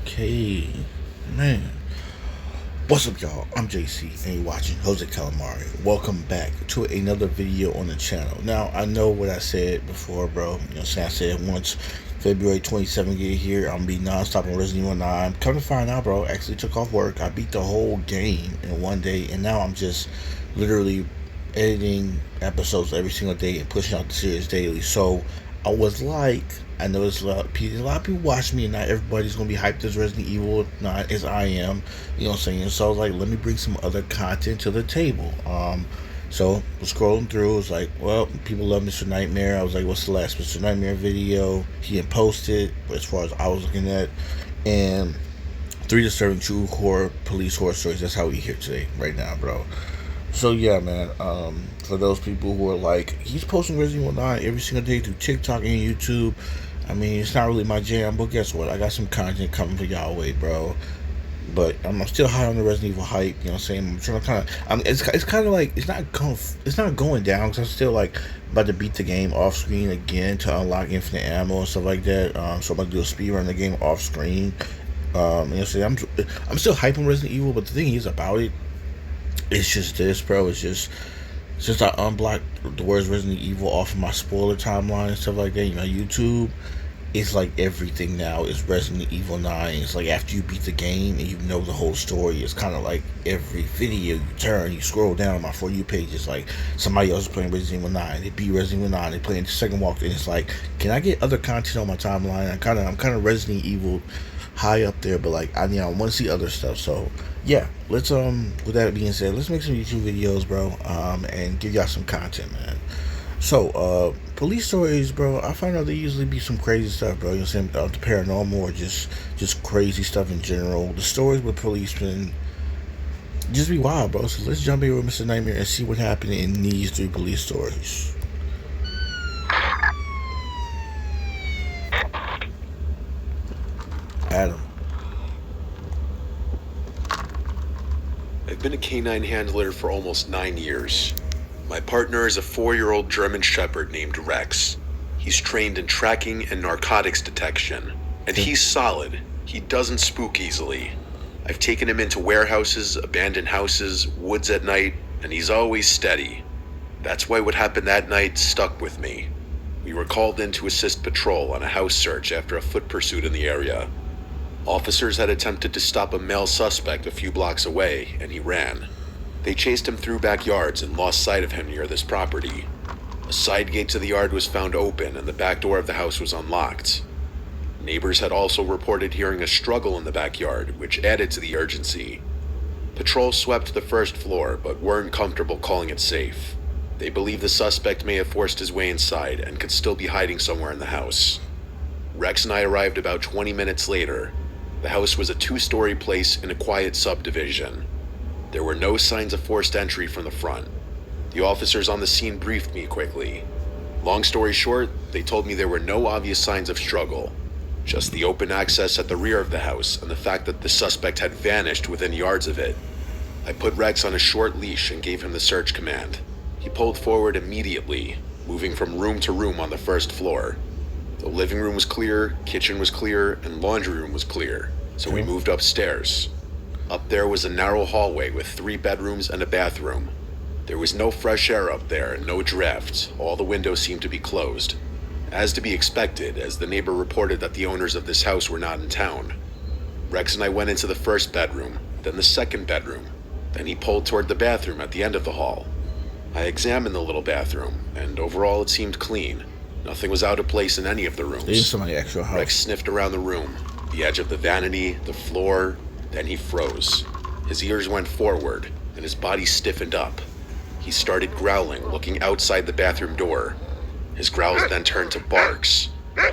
Okay, man. What's up, y'all? I'm JC, and you're watching Jose Calamari. Welcome back to another video on the channel. Now, I know what I said before, bro. You know what I'm saying? I said once February 27th get here, I'm gonna be non-stop on Resident Evil 9. Come to find out, bro, actually took off work. I beat the whole game in one day, and now I'm just literally editing episodes every single day and pushing out the series daily. So I was like, I know there's a lot of people watch me, and not everybody's gonna be hyped as Resident Evil 9 as I am. You know what I'm saying? So I was like, let me bring some other content to the table. So was scrolling through. It was like, well, people love Mr. Nightmare. I was like, what's the last Mr. Nightmare video? He had posted, as far as I was looking at, and three disturbing true horror police horror stories. That's how we here today, right now, bro. So yeah, man. For those people who are like, he's posting Resident Evil 9 every single day through TikTok and YouTube. I mean, it's not really my jam, but guess what? I got some content coming for y'all way, bro. But I'm still high on the Resident Evil hype. You know what I'm saying? I'm trying to kind of. It's kind of like it's not going down because I'm still like about to beat the game off screen again to unlock infinite ammo and stuff like that. So I'm about to do a speed run the game off screen. You know what I'm saying? I'm still hyping Resident Evil, but the thing is about it, it's just this, bro. It's just since I unblocked the words Resident Evil off of my spoiler timeline and stuff like that, you know, YouTube, it's like everything now is Resident Evil 9. It's like after you beat the game and you know the whole story, it's kind of like every video you turn, you scroll down on my For You page, it's like somebody else is playing Resident Evil 9. They beat Resident Evil 9. They playing the second walk, and it's like, can I get other content on my timeline? I'm kind of Resident Evil high up there, but like I want to see other stuff. So yeah, let's with that being said, let's make some YouTube videos, bro, and give y'all some content, man. So police stories, bro, I find out they usually be some crazy stuff, bro. You know what I'm saying? The paranormal or just crazy stuff in general. The stories with policemen just be wild, bro. So let's jump in with Mr. Nightmare and see what happened in these three police stories. Adam. I've been a canine handler for almost 9 years. My partner is a 4-year-old German Shepherd named Rex. He's trained in tracking and narcotics detection, and he's solid. He doesn't spook easily. I've taken him into warehouses, abandoned houses, woods at night, and he's always steady. That's why what happened that night stuck with me. We were called in to assist patrol on a house search after a foot pursuit in the area. Officers had attempted to stop a male suspect a few blocks away, and he ran. They chased him through backyards and lost sight of him near this property. A side gate to the yard was found open, and the back door of the house was unlocked. Neighbors had also reported hearing a struggle in the backyard, which added to the urgency. Patrol swept the first floor, but weren't comfortable calling it safe. They believe the suspect may have forced his way inside and could still be hiding somewhere in the house. Rex and I arrived about 20 minutes later. The house was a 2-story place in a quiet subdivision. There were no signs of forced entry from the front. The officers on the scene briefed me quickly. Long story short, they told me there were no obvious signs of struggle, just the open access at the rear of the house and the fact that the suspect had vanished within yards of it. I put Rex on a short leash and gave him the search command. He pulled forward immediately, moving from room to room on the first floor. The living room was clear, kitchen was clear, and laundry room was clear, so we moved upstairs. Up there was a narrow hallway with 3 bedrooms and a bathroom. There was no fresh air up there and no draft. All the windows seemed to be closed. As to be expected, as the neighbor reported that the owners of this house were not in town. Rex and I went into the first bedroom, then the second bedroom. Then he pulled toward the bathroom at the end of the hall. I examined the little bathroom, and overall it seemed clean. Nothing was out of place in any of the rooms. Rex sniffed around the room, the edge of the vanity, the floor. Then he froze. His ears went forward, and his body stiffened up. He started growling, looking outside the bathroom door. His growls then turned to barks.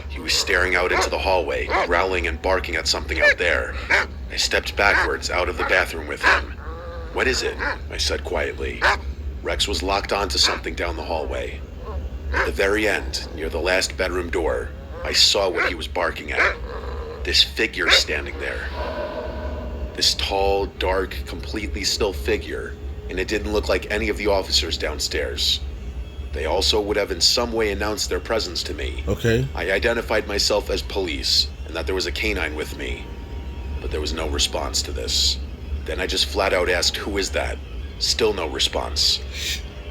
He was staring out into the hallway, growling and barking at something out there. I stepped backwards out of the bathroom with him. "What is it?" I said quietly. Rex was locked onto something down the hallway. At the very end, near the last bedroom door, I saw what he was barking at. This figure standing there. This tall, dark, completely still figure, and it didn't look like any of the officers downstairs. They also would have in some way announced their presence to me. Okay. I identified myself as police, and that there was a canine with me. but there was no response to this. Then I just flat out asked, "Who is that?" Still no response.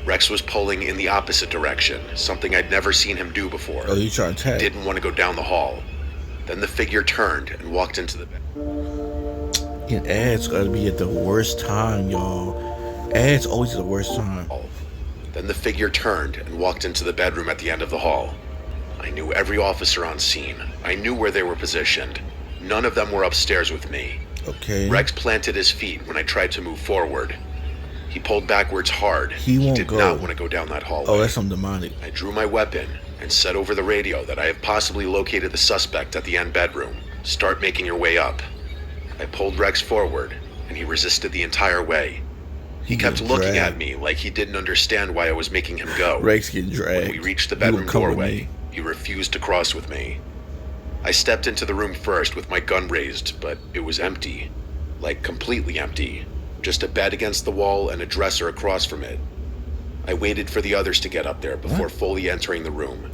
Rex was pulling in the opposite direction, something I'd never seen him do before. Oh, you trying to tag? Didn't want to go down the hall. Then the figure turned and walked into the bed. And ads gotta be at the worst time, y'all. Ads always at the worst time. Then the figure turned and walked into the bedroom at the end of the hall. I knew every officer on scene. I knew where they were positioned. None of them were upstairs with me. Okay. Rex planted his feet when I tried to move forward. He pulled backwards hard. He did not want to go down that hallway. Oh, that's some demonic. I drew my weapon and said over the radio that I have possibly located the suspect at the end bedroom. Start making your way up. I pulled Rex forward, and he resisted the entire way. He kept looking at me like he didn't understand why I was making him go. Rex getting dragged. When we reached the bedroom doorway, he refused to cross with me. I stepped into the room first with my gun raised, but it was empty. Like completely empty. Just a bed against the wall and a dresser across from it. I waited for the others to get up there before fully entering the room.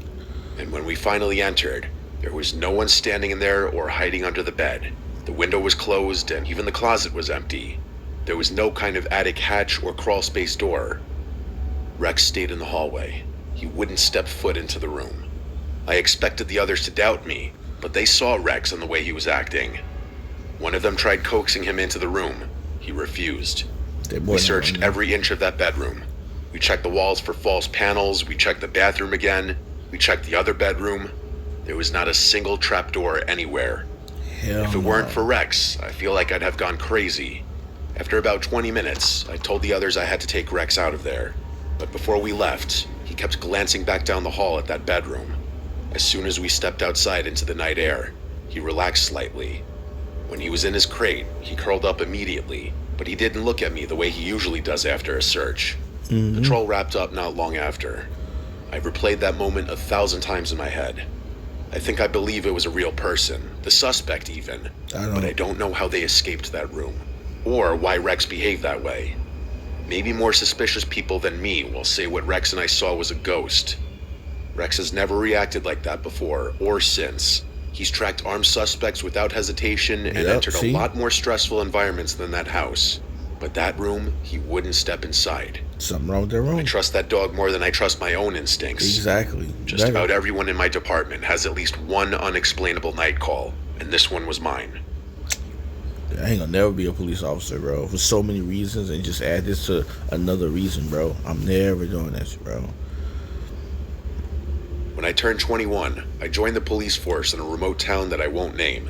And when we finally entered, there was no one standing in there or hiding under the bed. The window was closed and even the closet was empty. There was no kind of attic hatch or crawl space door. Rex stayed in the hallway. He wouldn't step foot into the room. I expected the others to doubt me, but they saw Rex and the way he was acting. One of them tried coaxing him into the room. He refused. We searched every inch of that bedroom. We checked the walls for false panels. We checked the bathroom again. We checked the other bedroom. There was not a single trapdoor anywhere. If it weren't for Rex, I feel like I'd have gone crazy. After about 20 minutes, I told the others I had to take Rex out of there. But before we left, he kept glancing back down the hall at that bedroom. As soon as we stepped outside into the night air, he relaxed slightly. When he was in his crate, he curled up immediately, but he didn't look at me the way he usually does after a search. The patrol wrapped up not long after. I've replayed that moment 1,000 times in my head. I think I believe it was a real person, the suspect even, but I don't know how they escaped that room, or why Rex behaved that way. Maybe more suspicious people than me will say what Rex and I saw was a ghost. Rex has never reacted like that before, or since. He's tracked armed suspects without hesitation and entered a lot more stressful environments than that house. But that room, he wouldn't step inside. Something wrong with that room. I trust that dog more than I trust my own instincts. Exactly. Just about everyone in my department has at least one unexplainable night call, and this one was mine. I ain't gonna never be a police officer, bro. For so many reasons, and just add this to another reason, bro. I'm never doing this, bro. When I turned 21, I joined the police force in a remote town that I won't name.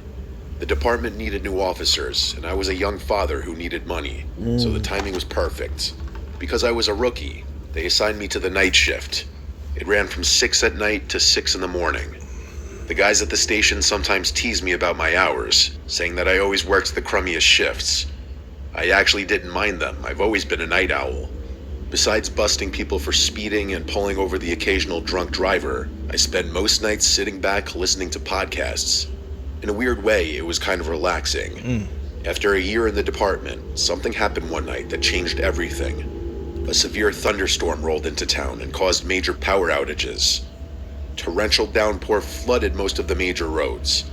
The department needed new officers, and I was a young father who needed money, so the timing was perfect. Because I was a rookie, they assigned me to the night shift. It ran from 6 at night to 6 in the morning. The guys at the station sometimes tease me about my hours, saying that I always worked the crummiest shifts. I actually didn't mind them. I've always been a night owl. Besides busting people for speeding and pulling over the occasional drunk driver, I spend most nights sitting back listening to podcasts. In a weird way, it was kind of relaxing. After a year in the department, something happened one night that changed everything. A severe thunderstorm rolled into town and caused major power outages. Torrential downpour flooded most of the major roads.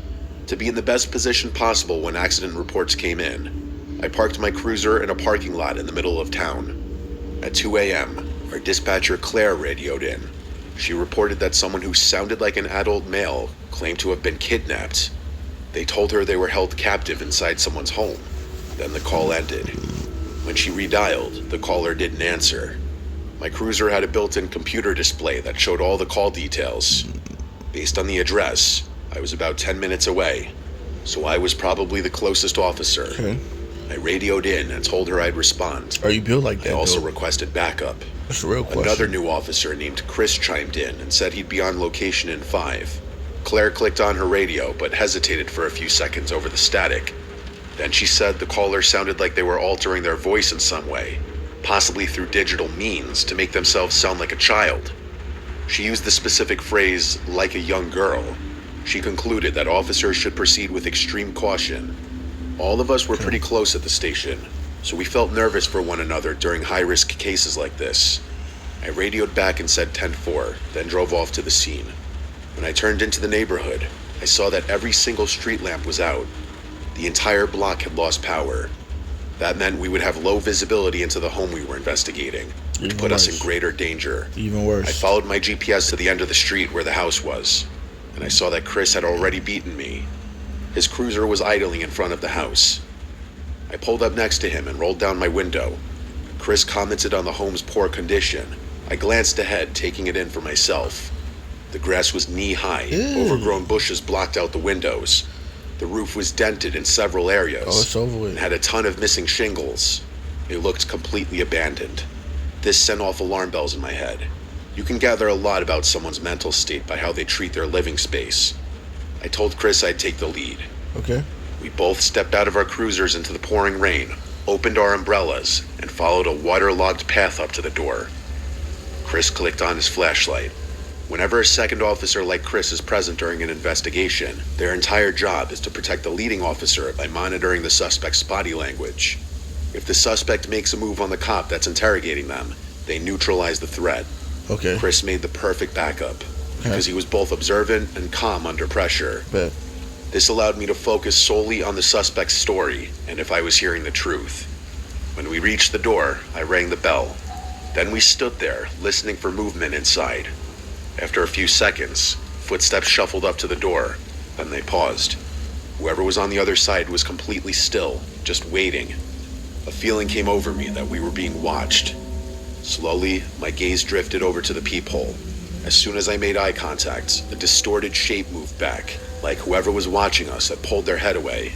To be in the best position possible when accident reports came in, I parked my cruiser in a parking lot in the middle of town. At 2 a.m., our dispatcher Claire radioed in. She reported that someone who sounded like an adult male claimed to have been kidnapped. They told her they were held captive inside someone's home. Then the call ended. When she redialed, the caller didn't answer. My cruiser had a built-in computer display that showed all the call details. Based on the address, I was about 10 minutes away, so I was probably the closest officer. Okay. I radioed in and told her I'd respond. Are you built like that? I also requested backup. That's a real question. Another new officer named Chris chimed in and said he'd be on location in 5. Claire clicked on her radio, but hesitated for a few seconds over the static. Then she said the caller sounded like they were altering their voice in some way, possibly through digital means, to make themselves sound like a child. She used the specific phrase, like a young girl. She concluded that officers should proceed with extreme caution. All of us were pretty close at the station, so we felt nervous for one another during high-risk cases like this. I radioed back and said 10-4, then drove off to the scene. When I turned into the neighborhood, I saw that every single street lamp was out. The entire block had lost power. That meant we would have low visibility into the home we were investigating, which Even put us in worse. greater danger. Even worse. I followed my GPS to the end of the street where the house was, and I saw that Chris had already beaten me. His cruiser was idling in front of the house. I pulled up next to him and rolled down my window. Chris commented on the home's poor condition. I glanced ahead, taking it in for myself. The grass was knee-high. Ew. Overgrown bushes blocked out the windows. The roof was dented in several areas. Oh, it's over with. And had a ton of missing shingles. It looked completely abandoned. This sent off alarm bells in my head. You can gather a lot about someone's mental state by how they treat their living space. I told Chris I'd take the lead. Okay. We both stepped out of our cruisers into the pouring rain, opened our umbrellas, and followed a waterlogged path up to the door. Chris clicked on his flashlight. Whenever a second officer like Chris is present during an investigation, their entire job is to protect the leading officer by monitoring the suspect's body language. If the suspect makes a move on the cop that's interrogating them, they neutralize the threat. Okay. Chris made the perfect backup because he was both observant and calm under pressure. Bet. This allowed me to focus solely on the suspect's story and if I was hearing the truth. When we reached the door, I rang the bell. Then we stood there, listening for movement inside. After a few seconds, footsteps shuffled up to the door, then they paused. Whoever was on the other side was completely still, just waiting. A feeling came over me that we were being watched. Slowly, my gaze drifted over to the peephole. As soon as I made eye contact, a distorted shape moved back, like whoever was watching us had pulled their head away.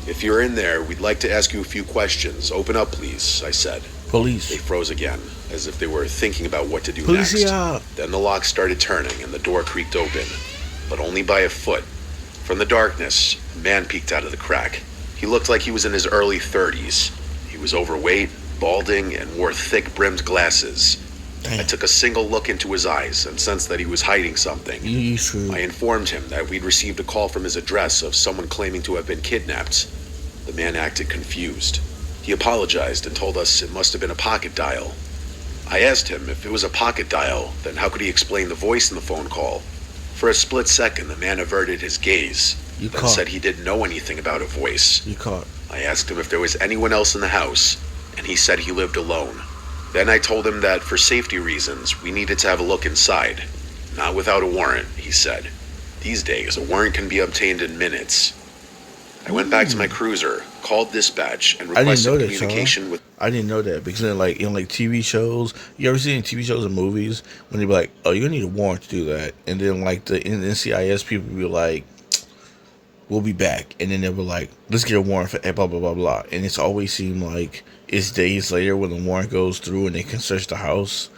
"If you're in there, we'd like to ask you a few questions. Open up, please," I said. They Police. froze again, as if they were thinking about what to do Policia. next. Then the lock started turning and the door creaked open, but only by a foot. From the darkness, a man peeked out of the crack. He looked like he was in his early 30s. He was overweight, balding, and wore thick-brimmed glasses. I Damn. took a single look into his eyes and sensed that he was hiding something. You screwed. I informed him that we'd received a call from his address of someone claiming to have been kidnapped. The man acted confused. He apologized and told us it must have been a pocket dial. I asked him if it was a pocket dial, then how could he explain the voice in the phone call? For a split second, the man averted his gaze, You then caught. said he didn't know anything about a voice. You caught. I asked him if there was anyone else in the house, and he said he lived alone. Then I told him that for safety reasons, we needed to have a look inside. Not without a warrant, he said. These days, a warrant can be obtained in minutes. I went back to my cruiser, called dispatch, and I didn't requested know that, communication with... I didn't know that because in like TV shows, you ever seen TV shows and movies when they be like, "Oh, you're gonna need a warrant to do that," and then like the NCIS people be like, "We'll be back," and then they were like, "Let's get a warrant for blah blah blah blah," and it's always seemed like it's days later when the warrant goes through and they can search the house.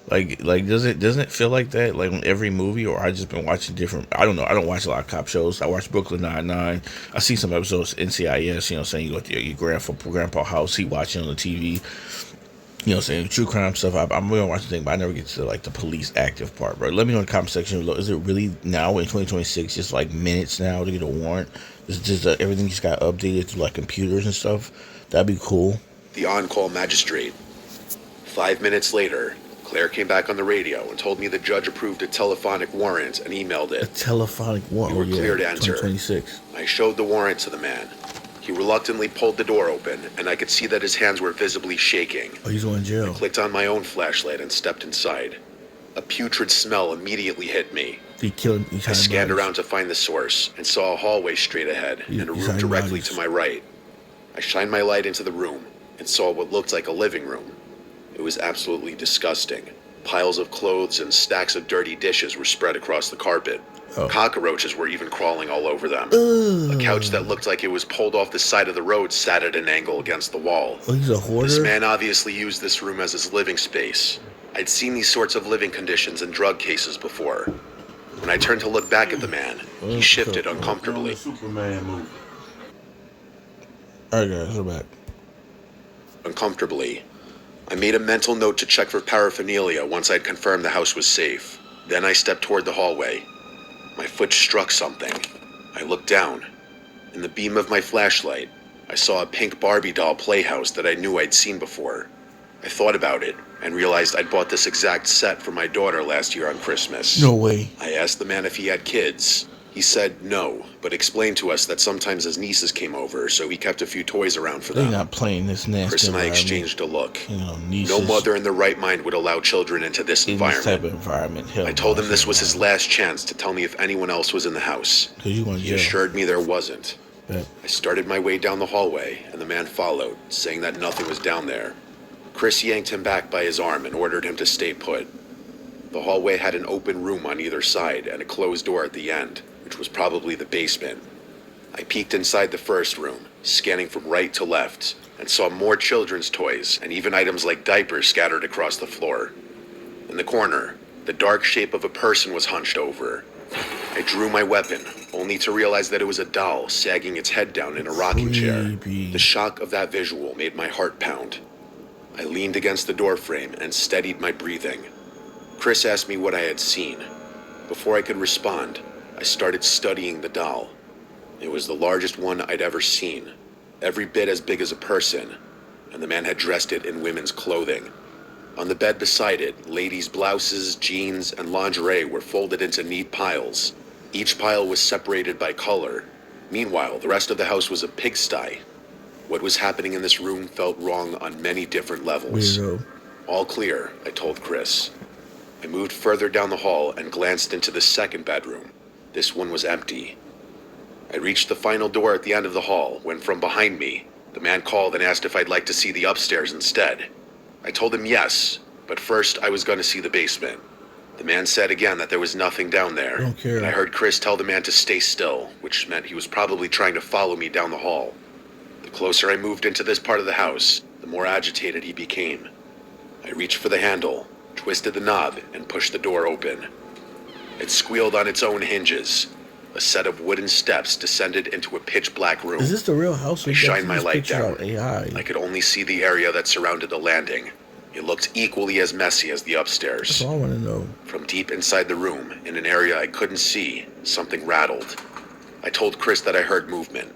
Like doesn't it feel like that? Like on every movie, or I just been watching different. I don't know. I don't watch a lot of cop shows. I watch Brooklyn Nine-Nine. I see some episodes of NCIS. You know, saying you go to your grandpa's house, he watching on the TV. You know, saying true crime stuff. I'm gonna watch the thing, but I never get to like the police active part, bro. Let me know in the comment section below. Is it really now in 2026 just like minutes now to get a warrant? Is just everything just got updated through like computers and stuff? That'd be cool. the on-call magistrate. 5 minutes later, Claire came back on the radio and told me the judge approved a telephonic warrant and emailed A it. telephonic warrant. You were clear to enter. 2026. I showed the warrant to the man. He reluctantly pulled the door open, and I could see that his hands were visibly shaking. Oh, he's going to jail. Clicked on my own flashlight and stepped inside. A putrid smell immediately hit me. He killed him. I scanned around to find the source and saw a hallway straight ahead and a He's room hiding directly bodies. to my right. I shined my light into the room and saw what looked like a living room. It was absolutely disgusting. Piles of clothes and stacks of dirty dishes were spread across the carpet. Oh. Cockroaches were even crawling all over them. Ugh. A couch that looked like it was pulled off the side of the road sat at an angle against the wall. Oh, he's a hoarder? This man obviously used this room as his living space. I'd seen these sorts of living conditions in drug cases before. When I turned to look back at the man, he shifted uncomfortably. Superman movie. Alright, guys, we're back. Uncomfortably. I made a mental note to check for paraphernalia once I'd confirmed the house was safe. Then I stepped toward the hallway. My foot struck something. I looked down. In the beam of my flashlight, I saw a pink Barbie doll playhouse that I knew I'd seen before. I thought about it and realized I'd bought this exact set for my daughter last year on Christmas. No way. I asked the man if he had kids. He said no, but explained to us that sometimes his nieces came over, so he kept a few toys around for They're them. not playing this nasty Chris and I environment. exchanged a look. Nieces. No mother in their right mind would allow children into this in this type environment. of environment. Hell I told no, him this was his no. last chance to tell me if anyone else was in the house. 'Cause you want He jail. assured me there wasn't. Bet. I started my way down the hallway, and the man followed, saying that nothing was down there. Chris yanked him back by his arm and ordered him to stay put. The hallway had an open room on either side and a closed door at the end, which was probably the basement. I peeked inside the first room, scanning from right to left, and saw more children's toys and even items like diapers scattered across the floor. In the corner, the dark shape of a person was hunched over. I drew my weapon, only to realize that it was a doll sagging its head down in a rocking chair. Creepy. The shock of that visual made my heart pound. I leaned against the doorframe and steadied my breathing. Chris asked me what I had seen. Before I could respond, I started studying the doll. It was the largest one I'd ever seen, every bit as big as a person, and the man had dressed it in women's clothing. On the bed beside it, ladies' blouses, jeans, and lingerie were folded into neat piles. Each pile was separated by color. Meanwhile, the rest of the house was a pigsty. What was happening in this room felt wrong on many different levels. Weirdo. All clear, I told Chris. I moved further down the hall and glanced into the second bedroom. This one was empty. I reached the final door at the end of the hall when from behind me, the man called and asked if I'd like to see the upstairs instead. I told him yes, but first I was going to see the basement. The man said again that there was nothing down there. Don't care. And I heard Chris tell the man to stay still, which meant he was probably trying to follow me down the hall. The closer I moved into this part of the house, the more agitated he became. I reached for the handle, twisted the knob, and pushed the door open. It squealed on its own hinges. A set of wooden steps descended into a pitch-black room. Is this the real house? I shined my light picture down. out AI. I could only see the area that surrounded the landing. It looked equally as messy as the That's upstairs. all I want to know. From deep inside the room, in an area I couldn't see, something rattled. I told Chris that I heard movement.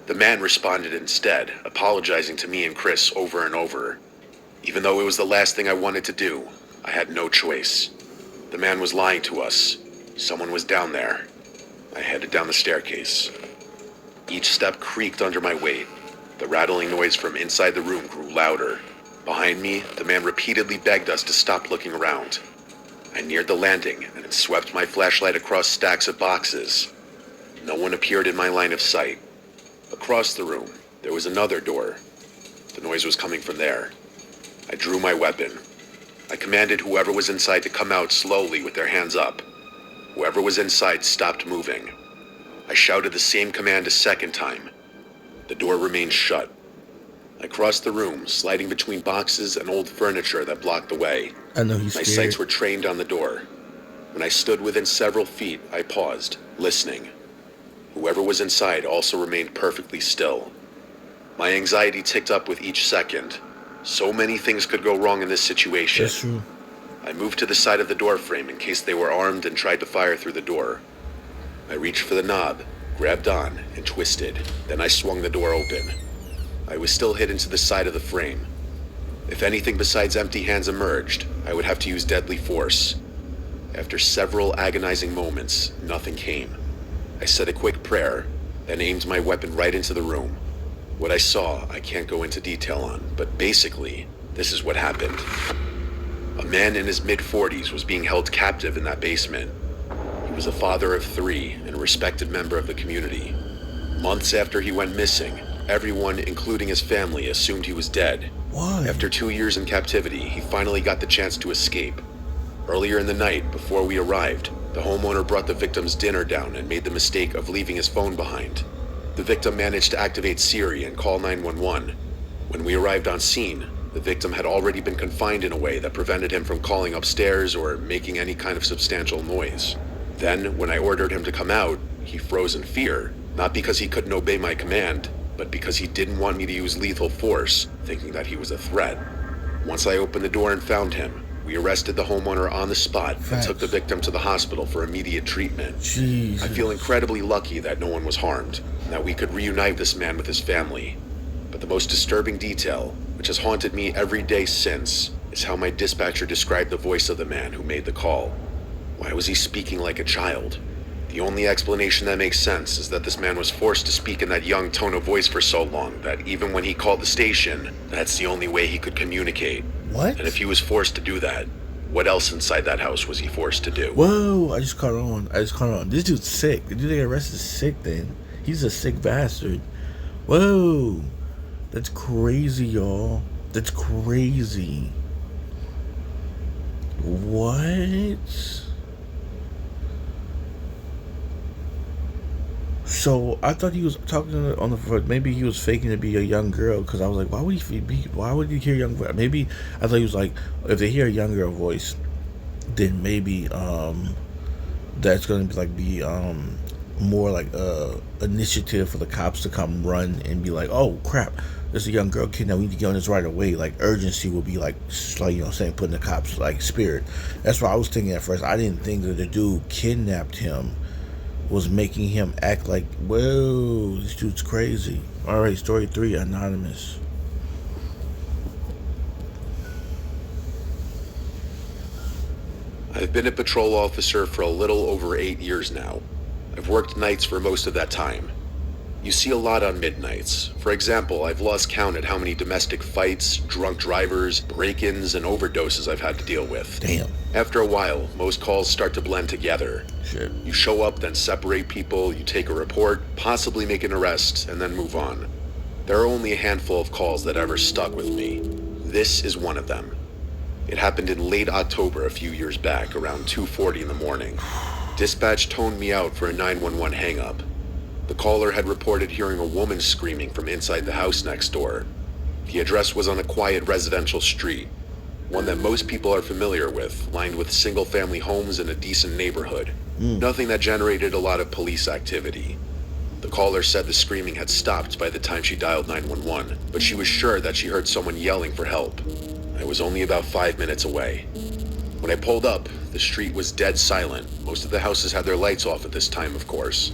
The man responded instead, apologizing to me and Chris over and over. Even though it was the last thing I wanted to do, I had no choice. The man was lying to us. Someone was down there. I headed down the staircase. Each step creaked under my weight. The rattling noise from inside the room grew louder. Behind me, the man repeatedly begged us to stop looking around. I neared the landing and swept my flashlight across stacks of boxes. No one appeared in my line of sight. Across the room, there was another door. The noise was coming from there. I drew my weapon. I commanded whoever was inside to come out slowly with their hands up. Whoever was inside stopped moving. I shouted the same command a second time. The door remained shut. I crossed the room, sliding between boxes and old furniture that blocked the way. I know he's My scared. sights were trained on the door. When I stood within several feet, I paused, listening. Whoever was inside also remained perfectly still. My anxiety ticked up with each second. So many things could go wrong in this situation. That's true. I moved to the side of the door frame in case they were armed and tried to fire through the door. I reached for the knob, grabbed on, and twisted. Then I swung the door open. I was still hidden to the side of the frame. If anything besides empty hands emerged, I would have to use deadly force. After several agonizing moments, nothing came. I said a quick prayer, then aimed my weapon right into the room. What I saw, I can't go into detail on, but basically, this is what happened. A man in his mid-40s was being held captive in that basement. He was a father of 3 and a respected member of the community. Months after he went missing, everyone, including his family, assumed he was dead. Why? After 2 years in captivity, he finally got the chance to escape. Earlier in the night, before we arrived, the homeowner brought the victim's dinner down and made the mistake of leaving his phone behind. The victim managed to activate Siri and call 911. When we arrived on scene, the victim had already been confined in a way that prevented him from calling upstairs or making any kind of substantial noise. Then, when I ordered him to come out, he froze in fear, not because he couldn't obey my command, but because he didn't want me to use lethal force, thinking that he was a threat. Once I opened the door and found him, we arrested the homeowner on the spot and took the victim to the hospital for immediate treatment. Jesus. I feel incredibly lucky that no one was harmed, and that we could reunite this man with his family. But the most disturbing detail, which has haunted me every day since, is how my dispatcher described the voice of the man who made the call. Why was he speaking like a child? The only explanation that makes sense is that this man was forced to speak in that young tone of voice for so long that even when he called the station, that's the only way he could communicate. What? And if he was forced to do that, what else inside that house was he forced to do? Whoa, I just caught on. This dude's sick. The dude that got arrested is sick then. He's a sick bastard. Whoa. That's crazy, y'all. That's crazy. What? So I thought he was talking on the phone. Maybe he was faking to be a young girl, because I was like, why would he hear young voice? Maybe I thought he was like, if they hear a young girl voice, then maybe that's gonna be more like initiative for the cops to come run and be like, oh crap, there's a young girl kidnapped, we need to get on this right away. Like urgency will be like you know what I'm saying, putting the cops like spirit. That's what I was thinking at first. I didn't think that the dude kidnapped him was making him act like, whoa, this dude's crazy. Alright, story 3, Anonymous. I've been a patrol officer for a little over 8 years now. I've worked nights for most of that time. You see a lot on midnights. For example, I've lost count at how many domestic fights, drunk drivers, break-ins, and overdoses I've had to deal with. Damn. After a while, most calls start to blend together. Shit. You show up, then separate people, you take a report, possibly make an arrest, and then move on. There are only a handful of calls that ever stuck with me. This is one of them. It happened in late October a few years back, around 2:40 in the morning. Dispatch toned me out for a 911 hang-up. The caller had reported hearing a woman screaming from inside the house next door. The address was on a quiet residential street, one that most people are familiar with, lined with single-family homes in a decent neighborhood. Nothing that generated a lot of police activity. The caller said the screaming had stopped by the time she dialed 911, but she was sure that she heard someone yelling for help. I was only about 5 minutes away. When I pulled up, the street was dead silent. Most of the houses had their lights off at this time, of course.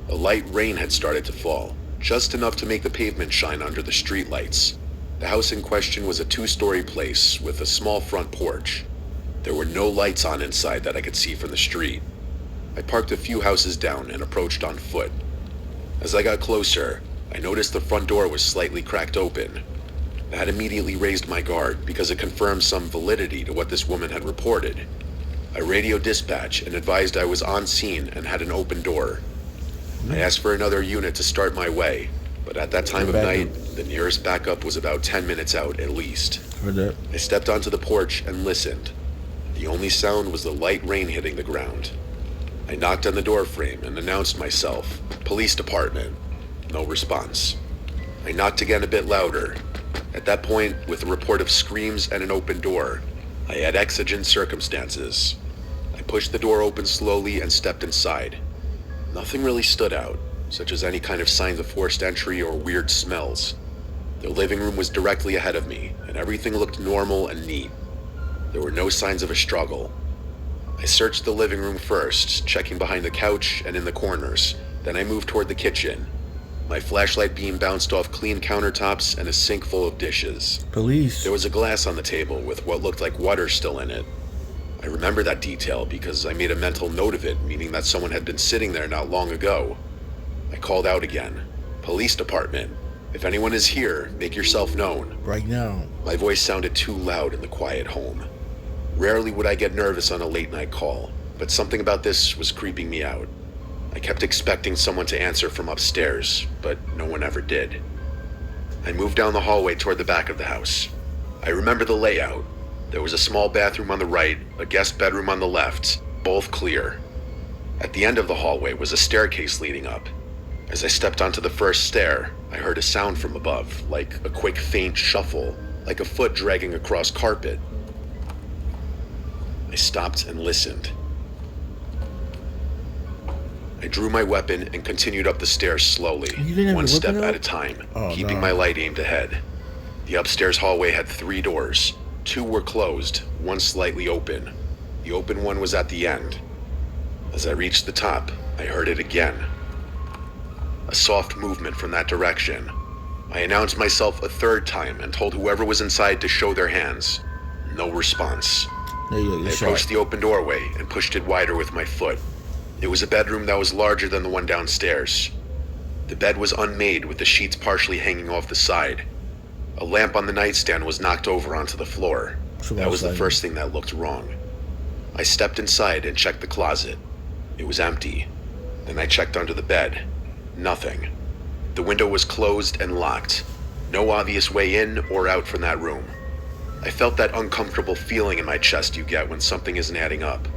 A light rain had started to fall, just enough to make the pavement shine under the street lights. The house in question was a 2-story place with a small front porch. There were no lights on inside that I could see from the street. I parked a few houses down and approached on foot. As I got closer, I noticed the front door was slightly cracked open. That immediately raised my guard because it confirmed some validity to what this woman had reported. I radioed dispatch and advised I was on scene and had an open door. I asked for another unit to start my way, but at that time of night, the nearest backup was about 10 minutes out at least. Heard that. I stepped onto the porch and listened. The only sound was the light rain hitting the ground. I knocked on the door frame and announced myself, "Police Department." No response. I knocked again a bit louder. At that point, with a report of screams and an open door, I had exigent circumstances. I pushed the door open slowly and stepped inside. Nothing really stood out, such as any kind of signs of forced entry or weird smells. The living room was directly ahead of me, and everything looked normal and neat. There were no signs of a struggle. I searched the living room first, checking behind the couch and in the corners. Then I moved toward the kitchen. My flashlight beam bounced off clean countertops and a sink full of dishes. Police. There was a glass on the table with what looked like water still in it. I remember that detail because I made a mental note of it, meaning that someone had been sitting there not long ago. I called out again. "Police Department. If anyone is here, make yourself known." Right now. My voice sounded too loud in the quiet home. Rarely would I get nervous on a late night call, but something about this was creeping me out. I kept expecting someone to answer from upstairs, but no one ever did. I moved down the hallway toward the back of the house. I remember the layout. There was a small bathroom on the right, a guest bedroom on the left, both clear. At the end of the hallway was a staircase leading up. As I stepped onto the first stair, I heard a sound from above, like a quick faint shuffle, like a foot dragging across carpet. I stopped and listened. I drew my weapon and continued up the stairs slowly, one step at a time, keeping my light aimed ahead. The upstairs hallway had 3 doors. 2 were closed, one slightly open. The open one was at the end. As I reached the top, I heard it again. A soft movement from that direction. I announced myself a 3rd time and told whoever was inside to show their hands. No response. I approached the open doorway and pushed it wider with my foot. It was a bedroom that was larger than the one downstairs. The bed was unmade with the sheets partially hanging off the side. A lamp on the nightstand was knocked over onto the floor. That was the first thing that looked wrong. I stepped inside and checked the closet. It was empty. Then I checked under the bed. Nothing. The window was closed and locked. No obvious way in or out from that room. I felt that uncomfortable feeling in my chest you get when something isn't adding up.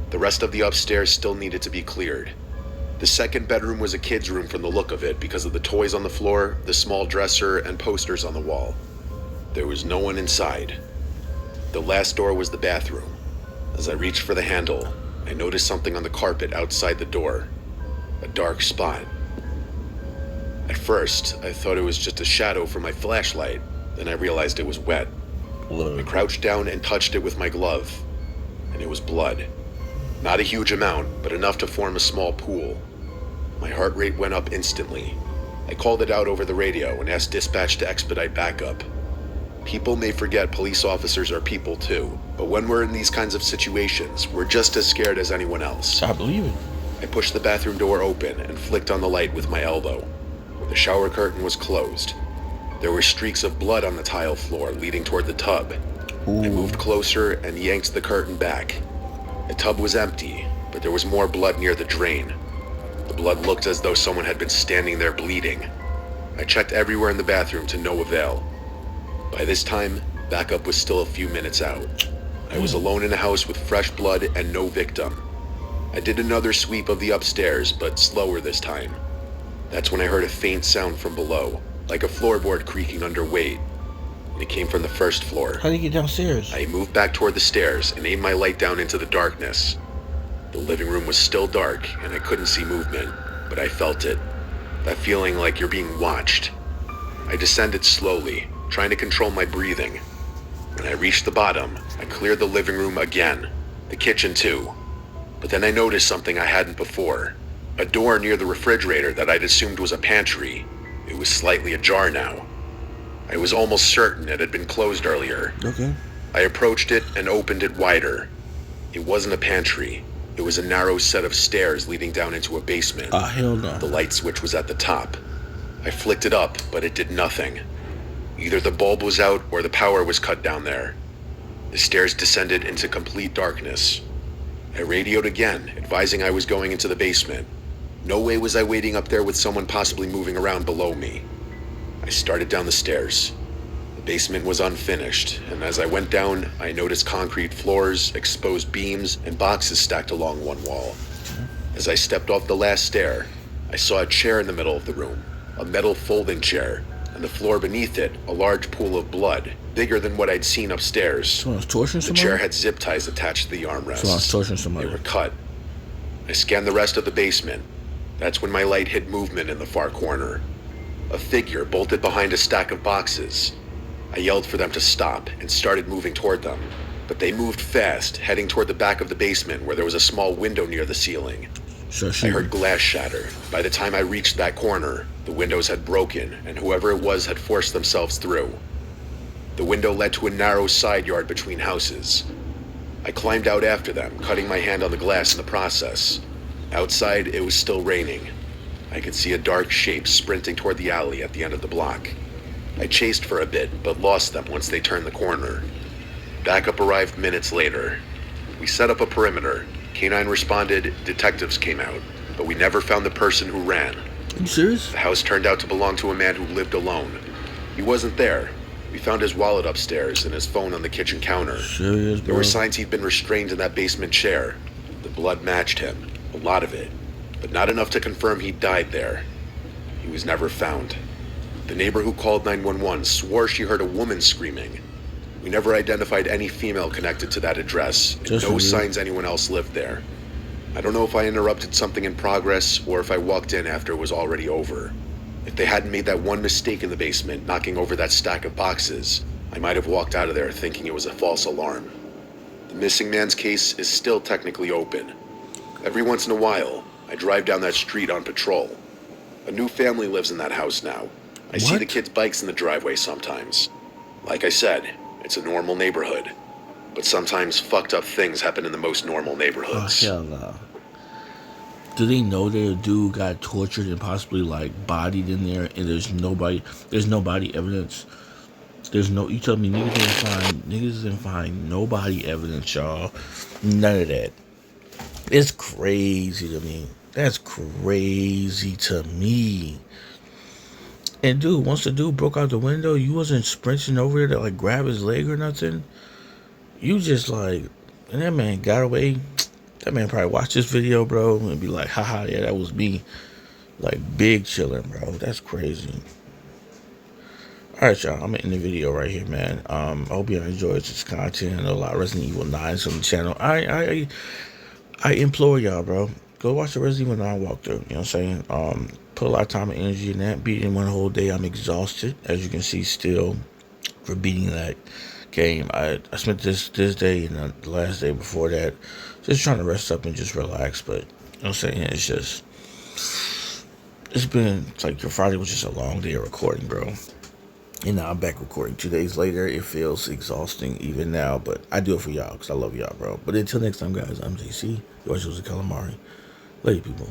The rest of the upstairs still needed to be cleared. The second bedroom was a kid's room from the look of it because of the toys on the floor, the small dresser, and posters on the wall. There was no one inside. The last door was the bathroom. As I reached for the handle, I noticed something on the carpet outside the door. A dark spot. At first, I thought it was just a shadow from my flashlight. Then I realized it was wet. I crouched down and touched it with my glove, and it was blood. Not a huge amount, but enough to form a small pool. My heart rate went up instantly. I called it out over the radio and asked dispatch to expedite backup. People may forget police officers are people too, but when we're in these kinds of situations, we're just as scared as anyone else. I believe it. I pushed the bathroom door open and flicked on the light with my elbow. The shower curtain was closed. There were streaks of blood on the tile floor leading toward the tub. I moved closer and yanked the curtain back. The tub was empty, but there was more blood near the drain. The blood looked as though someone had been standing there bleeding. I checked everywhere in the bathroom to no avail. By this time, backup was still a few minutes out. I was alone in a house with fresh blood and no victim. I did another sweep of the upstairs, but slower this time. That's when I heard a faint sound from below, like a floorboard creaking under weight. It came from the first floor. How did you get downstairs? I moved back toward the stairs and aimed my light down into the darkness. The living room was still dark and I couldn't see movement, but I felt it. That feeling like you're being watched. I descended slowly, trying to control my breathing. When I reached the bottom, I cleared the living room again, the kitchen too. But then I noticed something I hadn't before. A door near the refrigerator that I'd assumed was a pantry. It was slightly ajar now. I was almost certain it had been closed earlier. Okay. I approached it and opened it wider. It wasn't a pantry. It was a narrow set of stairs leading down into a basement. Ah, hell no. The light switch was at the top. I flicked it up, but it did nothing. Either the bulb was out or the power was cut down there. The stairs descended into complete darkness. I radioed again, advising I was going into the basement. No way was I waiting up there with someone possibly moving around below me. I started down the stairs. The basement was unfinished, and as I went down, I noticed concrete floors, exposed beams, and boxes stacked along one wall. As I stepped off the last stair, I saw a chair in the middle of the room, a metal folding chair, and the floor beneath it, a large pool of blood, bigger than what I'd seen upstairs. Someone's torturing The somebody? chair had zip ties attached to the armrests. Someone's torturing somebody. They were cut. I scanned the rest of the basement. That's when my light hit movement in the far corner. A figure bolted behind a stack of boxes. I yelled for them to stop and started moving toward them, but they moved fast, heading toward the back of the basement where there was a small window near the ceiling. I heard glass shatter. By the time I reached that corner, the windows had broken and whoever it was had forced themselves through. The window led to a narrow side yard between houses. I climbed out after them, cutting my hand on the glass in the process. Outside, it was still raining. I could see a dark shape sprinting toward the alley at the end of the block. I chased for a bit, but lost them once they turned the corner. Backup arrived minutes later. We set up a perimeter. K9 responded, detectives came out, but we never found the person who ran. Are you serious? The house turned out to belong to a man who lived alone. He wasn't there. We found his wallet upstairs and his phone on the kitchen counter. Serious, bro? There were signs he'd been restrained in that basement chair. The blood matched him, a lot of it, but not enough to confirm he'd died there. He was never found. The neighbor who called 911 swore she heard a woman screaming. We never identified any female connected to that address, and Just no weird. signs anyone else lived there. I don't know if I interrupted something in progress or if I walked in after it was already over. If they hadn't made that one mistake in the basement, knocking over that stack of boxes, I might have walked out of there thinking it was a false alarm. The missing man's case is still technically open. Every once in a while, I drive down that street on patrol. A new family lives in that house now. I see What? the kids' bikes in the driveway sometimes. Like I said, it's a normal neighborhood. But sometimes fucked up things happen in the most normal Oh, neighborhoods. hell no. Do they know that a dude got tortured and possibly like bodied in there, and there's no body evidence? You tell me niggas didn't find no body evidence, y'all. None of that. It's crazy to me. That's crazy to me. And dude, once the dude broke out the window, you wasn't sprinting over there to like grab his leg or nothing. You just like, and that man got away. That man probably watched this video, bro, and be like, haha, yeah, that was me. Like, big chilling, bro. That's crazy. Alright, y'all, I'm gonna end the video right here, man. I hope you enjoyed this content. I know a lot of Resident Evil 9's on the channel. I implore y'all, bro. Go watch the Resident Evil 9 walkthrough. You know what I'm saying? Put a lot of time and energy in that. Beat it in one whole day. I'm exhausted, as you can see, still, for beating that game. I spent this day and the last day before that just trying to rest up and just relax. But, you know what I'm saying? It's like your Friday was just a long day of recording, bro. And now I'm back recording 2 days later. It feels exhausting even now, but I do it for y'all because I love y'all, bro. But until next time, guys, I'm JC. You watch Jose Calamari. Later, people.